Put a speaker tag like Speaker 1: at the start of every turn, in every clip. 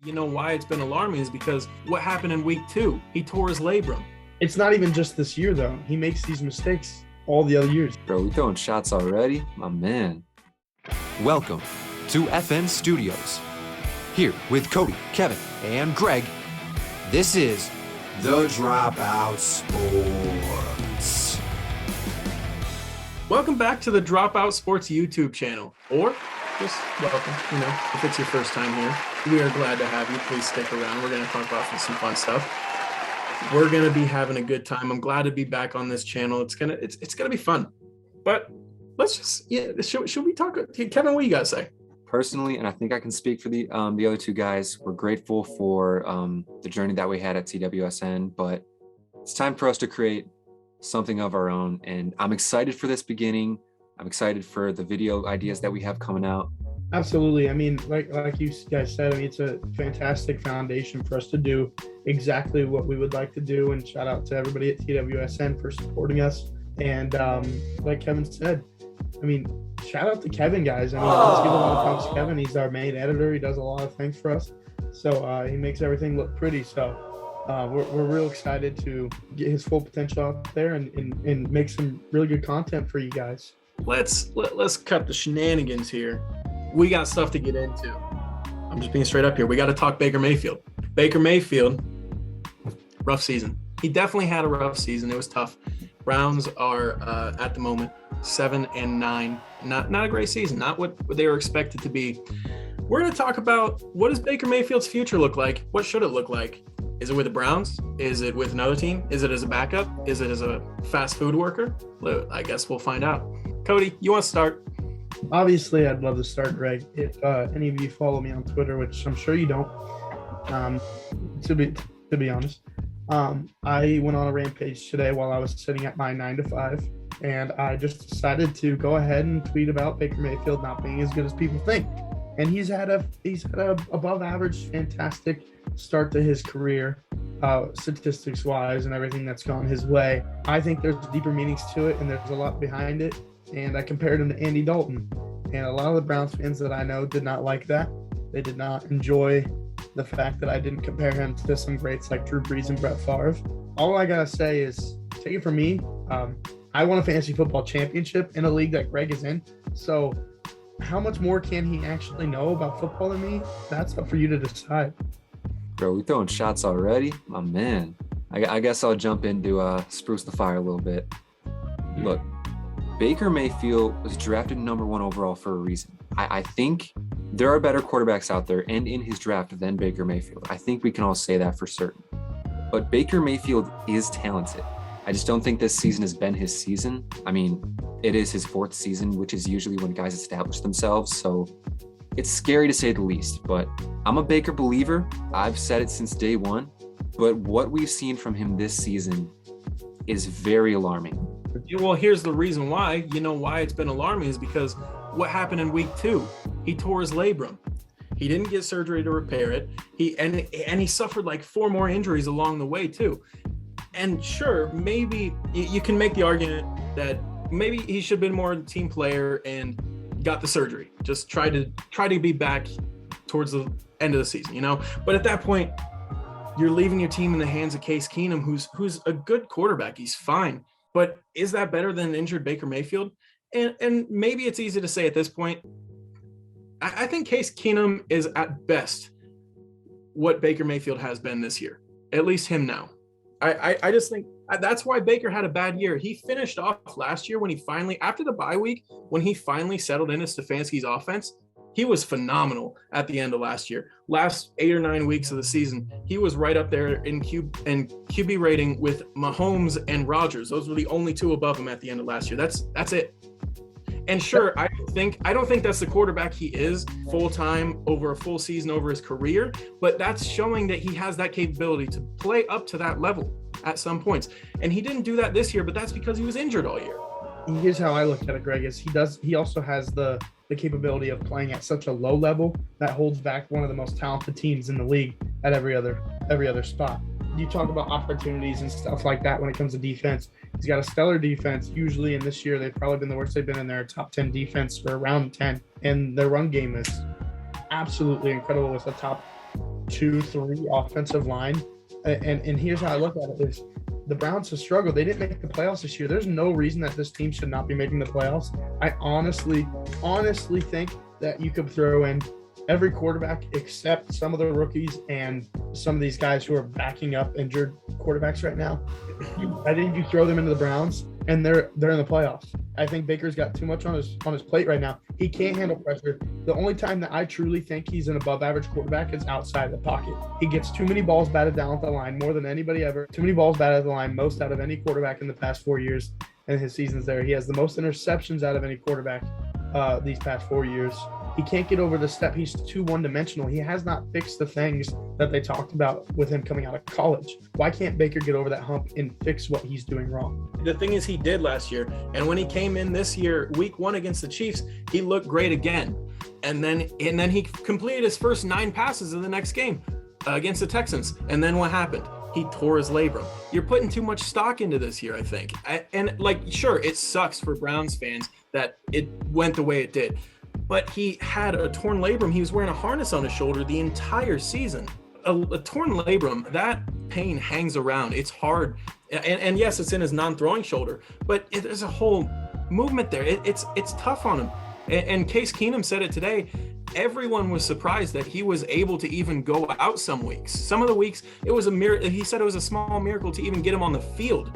Speaker 1: You know why it's been alarming is because what happened in week 2? He tore his labrum.
Speaker 2: It's not even just this year, though. He makes these mistakes all the other years.
Speaker 3: Bro, we throwing shots already? My man.
Speaker 4: Welcome to FN Studios. Here with Kody, Kevin, and Greg, this is the Dropout Sports.
Speaker 1: Welcome back to the Dropout Sports YouTube channel, or just welcome, if it's your first time here. We are glad to have you. Please stick around. We're going to talk about some fun stuff. We're going to be having a good time. I'm glad to be back on this channel. It's going to be fun. But let's just, should we talk? Kevin, what do you got to say?
Speaker 3: Personally, and I think I can speak for the other two guys, we're grateful for the journey that we had at TWSN, but it's time for us to create something of our own. And I'm excited for this beginning. I'm excited for the video ideas that we have coming out.
Speaker 2: Absolutely. I mean, like you guys said, it's a fantastic foundation for us to do exactly what we would like to do. And shout out to everybody at TWSN for supporting us. And like Kevin said, shout out to Kevin, guys. Let's give a lot of props to Kevin. He's our main editor. He does a lot of things for us. So he makes everything look pretty. So we're real excited to get his full potential out there and make some really good content for you guys.
Speaker 1: Let's cut the shenanigans here. We got stuff to get into. I'm just being straight up here. We got to talk Baker Mayfield. Baker Mayfield, rough season. He definitely had a rough season. It was tough. Browns are at the moment 7-9. Not a great season. Not what they were expected to be. We're going to talk about, what does Baker Mayfield's future look like? What should it look like? Is it with the Browns? Is it with another team? Is it as a backup? Is it as a fast food worker? I guess we'll find out. Cody, you want to start?
Speaker 2: Obviously, I'd love to start, Greg. If any of you follow me on Twitter, which I'm sure you don't, to be honest, I went on a rampage today while I was sitting at my 9 to 5, and I just decided to go ahead and tweet about Baker Mayfield not being as good as people think. And he's had a above average, fantastic start to his career, statistics wise, and everything that's gone his way. I think there's deeper meanings to it, and there's a lot behind it. And I compared him to Andy Dalton. And a lot of the Browns fans that I know did not like that. They did not enjoy the fact that I didn't compare him to some greats like Drew Brees and Brett Favre. All I got to say is, take it from me, I won a fantasy football championship in a league that Greg is in. So how much more can he actually know about football than me? That's up for you to decide.
Speaker 3: Bro, we throwing shots already? My man. I guess I'll jump in to spruce the fire a little bit. Look, Baker Mayfield was drafted number 1 overall for a reason. I think there are better quarterbacks out there and in his draft than Baker Mayfield. I think we can all say that for certain. But Baker Mayfield is talented. I just don't think this season has been his season. It is his 4th season, which is usually when guys establish themselves. So it's scary to say the least, but I'm a Baker believer. I've said it since day one. But what we've seen from him this season is very alarming.
Speaker 1: Well, here's the reason why. You know why it's been alarming is because what happened in week 2? He tore his labrum. He didn't get surgery to repair it. He suffered like 4 more injuries along the way too. And sure, maybe you can make the argument that maybe he should have been more a team player and got the surgery. Just try to be back towards the end of the season, But at that point, you're leaving your team in the hands of Case Keenum, who's a good quarterback. He's fine. But is that better than an injured Baker Mayfield? And maybe it's easy to say at this point. I think Case Keenum is at best what Baker Mayfield has been this year, at least him now. I just think that's why Baker had a bad year. He finished off last year when he finally, after the bye week, when he finally settled into Stefanski's offense, he was phenomenal at the end of last year. Last 8 or 9 weeks of the season, he was right up there in QB rating with Mahomes and Rodgers. Those were the only 2 above him at the end of last year. That's it. And sure, I don't think that's the quarterback he is full-time over a full season over his career, but that's showing that he has that capability to play up to that level at some points. And he didn't do that this year, but that's because he was injured all year.
Speaker 2: Here's how I look at it, Greg, is he also has the capability of playing at such a low level that holds back one of the most talented teams in the league at every other spot. You talk about opportunities and stuff like that when it comes to defense. He's got a stellar defense usually, and this year they've probably been the worst they've been in their top 10 defense for around 10. And their run game is absolutely incredible with a top 2-3 offensive line. And here's how I look at it is the Browns have struggled. They didn't make the playoffs this year. There's no reason that this team should not be making the playoffs. I honestly think that you could throw in every quarterback except some of the rookies and some of these guys who are backing up injured quarterbacks right now. I think you throw them into the Browns and they're in the playoffs. I think Baker's got too much on his plate right now. He can't handle pressure. The only time that I truly think he's an above average quarterback is outside the pocket. He gets too many balls batted down at the line, more than anybody ever. Too many balls batted at the line, most out of any quarterback in the past 4 years and his seasons there. He has the most interceptions out of any quarterback these past 4 years. He can't get over the step. He's too one-dimensional. He has not fixed the things that they talked about with him coming out of college. Why can't Baker get over that hump and fix what he's doing wrong?
Speaker 1: The thing is, he did last year. And when he came in this year, week 1 against the Chiefs, he looked great again. And then he completed his first 9 passes in the next game against the Texans. And then what happened? He tore his labrum. You're putting too much stock into this year, I think. And sure, it sucks for Browns fans that it went the way it did. But he had a torn labrum. He was wearing a harness on his shoulder the entire season. A torn labrum, that pain hangs around. It's hard. And yes, it's in his non-throwing shoulder, but there's a whole movement there. It's tough on him. And Case Keenum said it today. Everyone was surprised that he was able to even go out some weeks. Some of the weeks, it was a miracle. He said it was a small miracle to even get him on the field.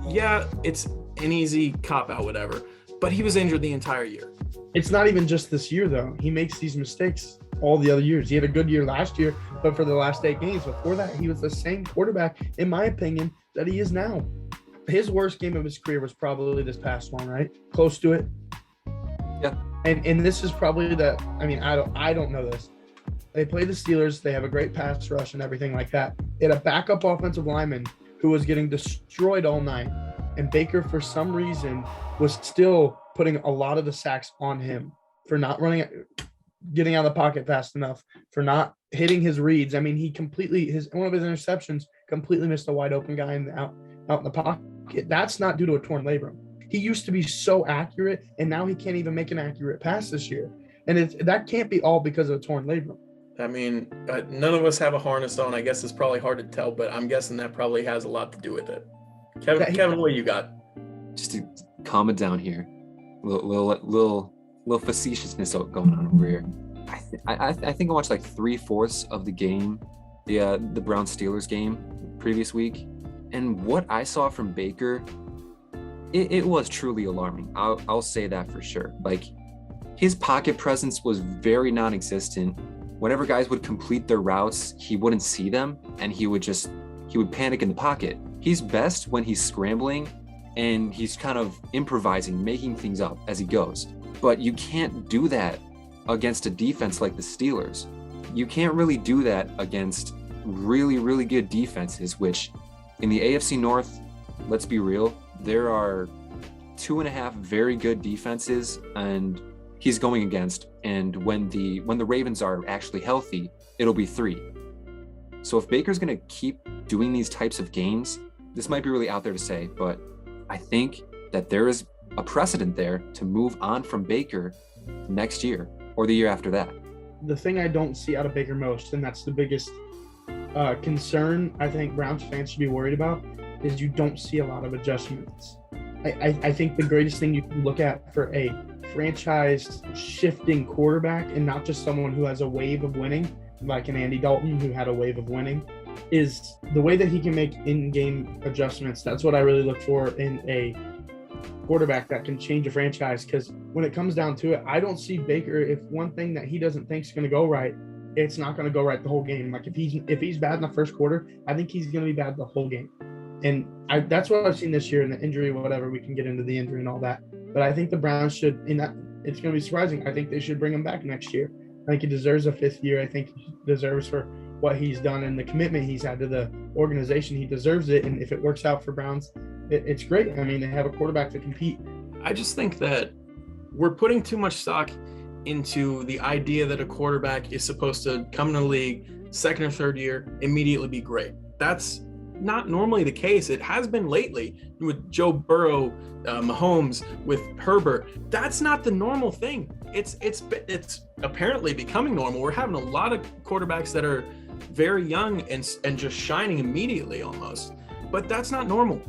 Speaker 1: Yeah, it's an easy cop-out, whatever. But he was injured the entire year.
Speaker 2: It's not even just this year, though. He makes these mistakes all the other years. He had a good year last year, but for the last 8 games before that, he was the same quarterback, in my opinion, that he is now. His worst game of his career was probably this past one, right? Close to it.
Speaker 3: Yeah.
Speaker 2: And this is probably I don't know this. They play the Steelers. They have a great pass rush and everything like that. They had a backup offensive lineman who was getting destroyed all night. And Baker, for some reason, was still putting a lot of the sacks on him for not getting out of the pocket fast enough, for not hitting his reads. I mean, he one of his interceptions completely missed a wide open guy out in the pocket. That's not due to a torn labrum. He used to be so accurate, and now he can't even make an accurate pass this year. And that can't be all because of a torn labrum.
Speaker 1: I mean, none of us have a harness on. I guess it's probably hard to tell, but I'm guessing that probably has a lot to do with it. Kevin, what do you got?
Speaker 3: Just to calm it down here, little facetiousness going on over here. I think I watched like 3/4 of the game, the Browns Steelers game previous week, and what I saw from Baker, it was truly alarming. I'll say that for sure. Like, his pocket presence was very non-existent. Whenever guys would complete their routes, he wouldn't see them, and he would panic in the pocket. He's best when he's scrambling and he's kind of improvising, making things up as he goes. But you can't do that against a defense like the Steelers. You can't really do that against really, really good defenses, which in the AFC North, let's be real, there are 2.5 very good defenses and he's going against. And when the Ravens are actually healthy, it'll be 3. So if Baker's going to keep doing these types of games, this might be really out there to say, but I think that there is a precedent there to move on from Baker next year or the year after that.
Speaker 2: The thing I don't see out of Baker most, and that's the biggest concern I think Browns fans should be worried about, is you don't see a lot of adjustments. I think the greatest thing you can look at for a franchise shifting quarterback, and not just someone who has a wave of winning, like an Andy Dalton who had a wave of winning, is the way that he can make in-game adjustments. That's what I really look for in a quarterback that can change a franchise, because when it comes down to it, I don't see Baker, if one thing that he doesn't think is going to go right, it's not going to go right the whole game. Like if he's bad in the first quarter, I think he's going to be bad the whole game. And that's what I've seen this year in the injury, whatever. We can get into the injury and all that. But I think the Browns should, it's going to be surprising. I think they should bring him back next year. I think he deserves a 5th year. I think he deserves, for what he's done and the commitment he's had to the organization, he deserves it. And if it works out for Browns, it's great. I mean, they have a quarterback to compete.
Speaker 1: I just think that we're putting too much stock into the idea that a quarterback is supposed to come in the league, 2nd or 3rd year, immediately be great. That's not normally the case. It has been lately with Joe Burrow, Mahomes, with Herbert. That's not the normal thing. It's apparently becoming normal. We're having a lot of quarterbacks that are very young and just shining immediately almost. But that's not normal.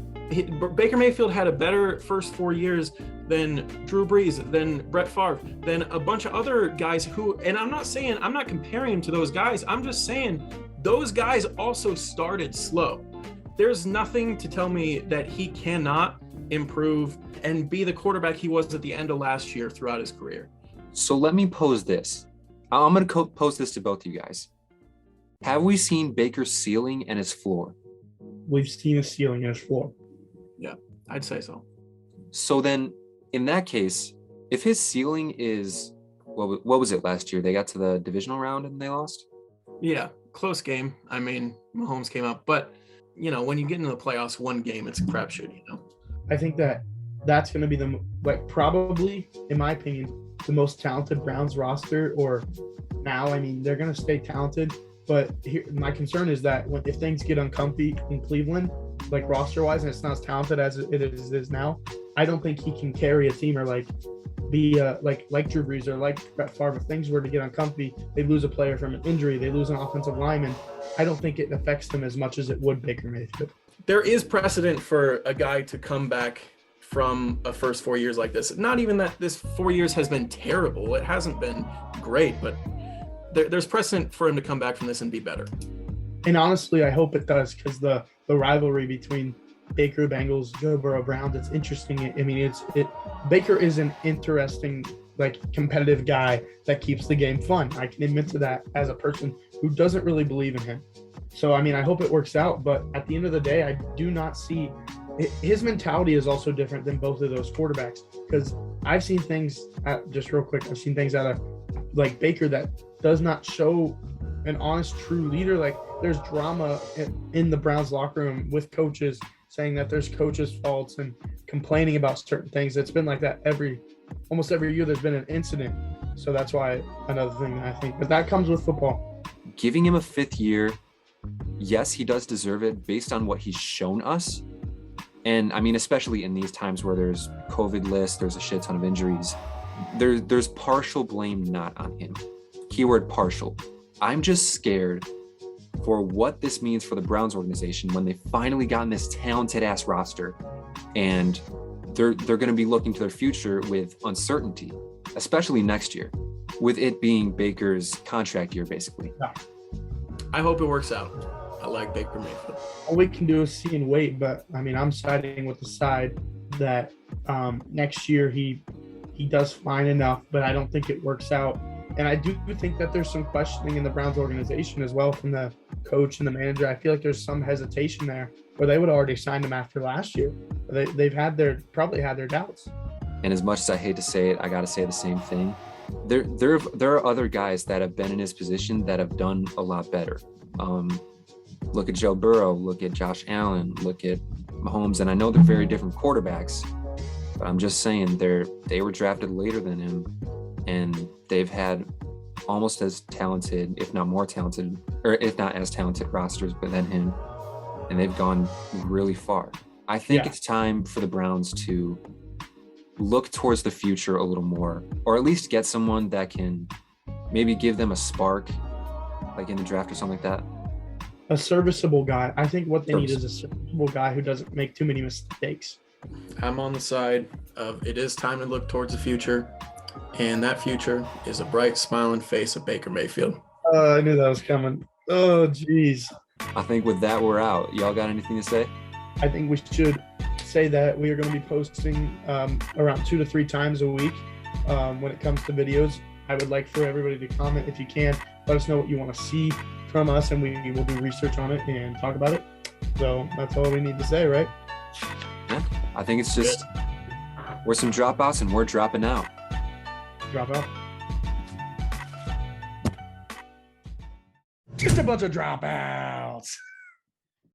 Speaker 1: Baker Mayfield had a better first 4 years than Drew Brees, than Brett Favre, than a bunch of other guys who, and I'm not comparing him to those guys. I'm just saying those guys also started slow. There's nothing to tell me that he cannot improve and be the quarterback he was at the end of last year throughout his career.
Speaker 3: So let me pose this. I'm going to pose this to both of you guys. Have we seen Baker's ceiling and his floor?
Speaker 2: We've seen his ceiling and his floor.
Speaker 1: Yeah, I'd say so.
Speaker 3: So then, in that case, if his ceiling is, what was it last year? They got to the divisional round and they lost?
Speaker 1: Yeah, close game. I mean, Mahomes came up, but when you get into the playoffs, one game, it's a crapshoot,
Speaker 2: I think that's going to be probably, in my opinion, the most talented Browns roster. Or now, I mean, they're going to stay talented, but my concern is that if things get uncomfy in Cleveland, like roster-wise, and it's not as talented as it is now, I don't think he can carry a team or be like Drew Brees or like Brett Favre. If things were to get uncomfy, they lose a player from an injury, they lose an offensive lineman. I don't think it affects them as much as it would Baker Mayfield.
Speaker 1: There is precedent for a guy to come back from a first 4 years like this. Not even that this 4 years has been terrible. It hasn't been great, but there's precedent for him to come back from this and be better.
Speaker 2: And honestly, I hope it does, because the rivalry between Baker Bengals, Joe Burrow Browns, it's interesting. I mean, Baker is an interesting, competitive guy that keeps the game fun. I can admit to that as a person who doesn't really believe in him. So, I mean, I hope it works out. But at the end of the day, I do not see his mentality is also different than both of those quarterbacks, because I've seen things just real quick. I've seen things out of Baker that does not show an honest, true leader. There's drama in the Browns locker room with coaches saying that there's coaches' faults and complaining about certain things. It's been like that almost every year there's been an incident. So that's why another thing that I think, but that comes with football.
Speaker 3: Giving him a 5th year, yes, he does deserve it based on what he's shown us. And I mean, especially in these times where there's COVID lists, there's a shit ton of injuries, there's partial blame not on him. Keyword partial. I'm just scared for what this means for the Browns organization when they've finally gotten this talented ass roster, and they're going to be looking to their future with uncertainty, especially next year, with it being Baker's contract year, basically.
Speaker 2: Yeah.
Speaker 1: I hope it works out. I like Baker Mayfield.
Speaker 2: All we can do is see and wait, but I mean, I'm siding with the side that next year he does fine enough, but I don't think it works out. And I do think that there's some questioning in the Browns organization as well from the coach and the manager. I feel like there's some hesitation there, where they would have already signed him after last year. They've probably had their doubts.
Speaker 3: And as much as I hate to say it, I got to say the same thing. There are other guys that have been in his position that have done a lot better. Look at Joe Burrow, look at Josh Allen, look at Mahomes, and I know they're very different quarterbacks, but I'm just saying they were drafted later than him, and they've had almost as talented, if not more talented, or if not as talented rosters than him, and they've gone really far. I think It's time for the Browns to look towards the future a little more, or at least get someone that can maybe give them a spark, like in the draft or something like that.
Speaker 2: A serviceable guy. I think what they need is a serviceable guy who doesn't make too many mistakes.
Speaker 1: I'm on the side of it is time to look towards the future, and that future is a bright, smiling face of Baker Mayfield.
Speaker 2: I knew that was coming. Oh, geez.
Speaker 3: I think with that, we're out. Y'all got anything to say?
Speaker 2: I think we should say that we are going to be posting around 2 to 3 times a week when it comes to videos. I would like for everybody to comment if you can. Let us know what you want to see from us, and we will do research on it and talk about it. So that's all we need to say, right?
Speaker 3: Yeah, I think it's just we're some dropouts and we're dropping out.
Speaker 2: Drop out. Just a bunch of dropouts.